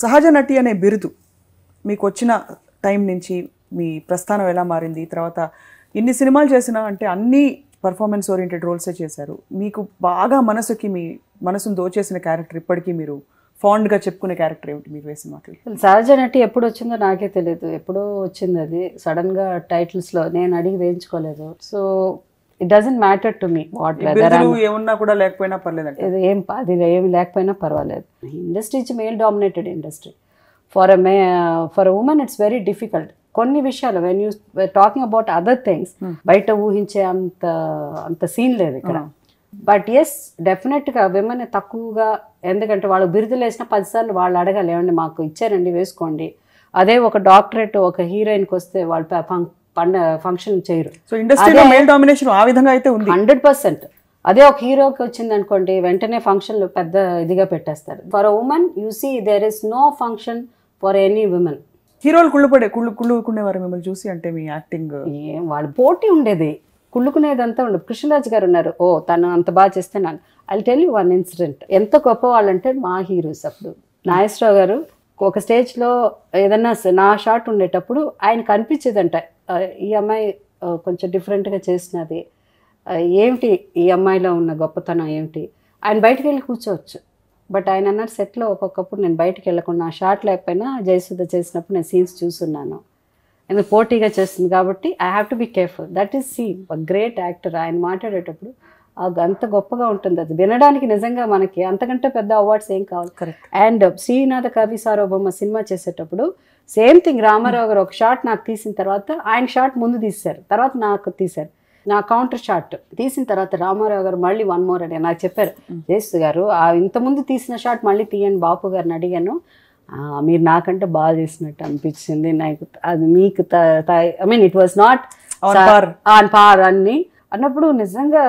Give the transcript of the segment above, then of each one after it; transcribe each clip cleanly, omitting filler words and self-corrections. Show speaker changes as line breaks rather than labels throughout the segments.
సహజ నటి అనే బిరుదు మీకు వచ్చిన టైం నుంచి మీ ప్రస్థానం ఎలా మారింది, తర్వాత ఇన్ని సినిమాలు చేసినా అంటే అన్ని పర్ఫార్మెన్స్ ఓరియంటెడ్ రోల్సే చేశారు. మీకు బాగా మీ మనసును దోచేసిన క్యారెక్టర్, ఇప్పటికీ మీరు ఫాండ్గా చెప్పుకునే క్యారెక్టర్ ఏమిటి మీరు వేసిన వాటిలో?
సహజ నటి ఎప్పుడు వచ్చిందో నాకే తెలియదు, ఎప్పుడో వచ్చింది అది. సడన్గా టైటిల్స్లో నేను అడిగి వేయించుకోలేదు. So it doesn't matter to me what
ఏమన్నా కూడా లేకపోయినా పర్లేదు,
అది ఏమి లేకపోయినా పర్వాలేదు. Industry is male dominated industry. For women it's very difficult. కొన్ని విషయాలు when you talking about other things బయట ఊహించే అంత సీన్ లేదు ఇక్కడ. బట్ ఎస్, డెఫినెట్గా విమెన్ తక్కువగా, ఎందుకంటే వాళ్ళు బిరుదులు వేసిన 10 సార్లు వాళ్ళు అడగాలి, ఏమండి మాకు ఇచ్చారండి వేసుకోండి. అదే ఒక డాక్టరేట్ ఒక హీరోయిన్కి వస్తే వాళ్ళు ఫంక్షన్ చేయరు.
సో ఇండస్ట్రీలో మేల్ డామినేషన్ ఆ విధంగా అయితే ఉంది
100%. అదే ఒక హీరోకి వచ్చింది అనుకోండి, వెంటనే ఫంక్షన్లు పెద్ద ఇదిగా పెట్టేస్తారు. For women you see there is no function for any women.
హీరోలు కుళ్ళుకునేవారు మిమ్మల్ని చూసి, అంటే మీ యాక్టింగ్
ఏం వాళ్ళు పోటీ ఉండేది, కుళ్ళుకునేదంతా ఉండదు. కృష్ణరాజు గారు ఉన్నారు, ఓ తను అంత బాగా చేస్తే నాకు I tell you one incident. ఎంత గొప్ప వాళ్ళంటే మా హీరోస్. అప్పుడు నాగేశ్వరరావు గారు ఒక స్టేజ్లో ఏదన్నా నా షాట్ ఉండేటప్పుడు ఆయన కనిపించేదంట, ఈ అమ్మాయి కొంచెం డిఫరెంట్గా చేసినది, ఏమిటి ఈ అమ్మాయిలో ఉన్న గొప్పతనం ఏమిటి. ఆయన బయటకు వెళ్ళి కూర్చోవచ్చు. బట్ ఆయన అన్నారు సెట్లో ఒక్కొక్కప్పుడు నేను బయటకు వెళ్ళకుండా, ఆ షాట్ లేకపోయినా జయసుధ చేసినప్పుడు నేను సీన్స్ చూస్తున్నాను, ఎందుకు పోటీగా చేస్తుంది కాబట్టి I have to be careful. That is seen great actor. ఆయన మాట్లాడేటప్పుడు అంత గొప్పగా ఉంటుంది, అది వినడానికి నిజంగా మనకి అంతకంటే పెద్ద అవార్డ్స్ ఏం కావాలి. అండ్ శ్రీనాథ కవి సార్వభౌమ సినిమా చేసేటప్పుడు సేమ్ థింగ్. రామారావు గారు ఒక షాట్ నాకు తీసిన తర్వాత ఆయన షాట్ ముందు తీశారు, తర్వాత నాకు తీశారు. నా కౌంటర్ షాట్ తీసిన తర్వాత రామారావు గారు మళ్ళీ 1 more అని నాకు చెప్పారు, జయసు గారు ఇంతకుముందు తీసిన షాట్ మళ్ళీ తీయండి. బాపు గారిని అడిగాను, మీరు నాకంటే బాగా చేసినట్టు అనిపించింది నాకు, అది మీకు I mean it was not on par అని అన్నప్పుడు నిజంగా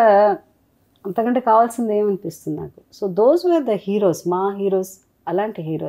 అంతకంటే కావాల్సింది ఏమనిపిస్తుంది నాకు. So those were the heroes, మా హీరోస్ అలాంటి హీరోస్.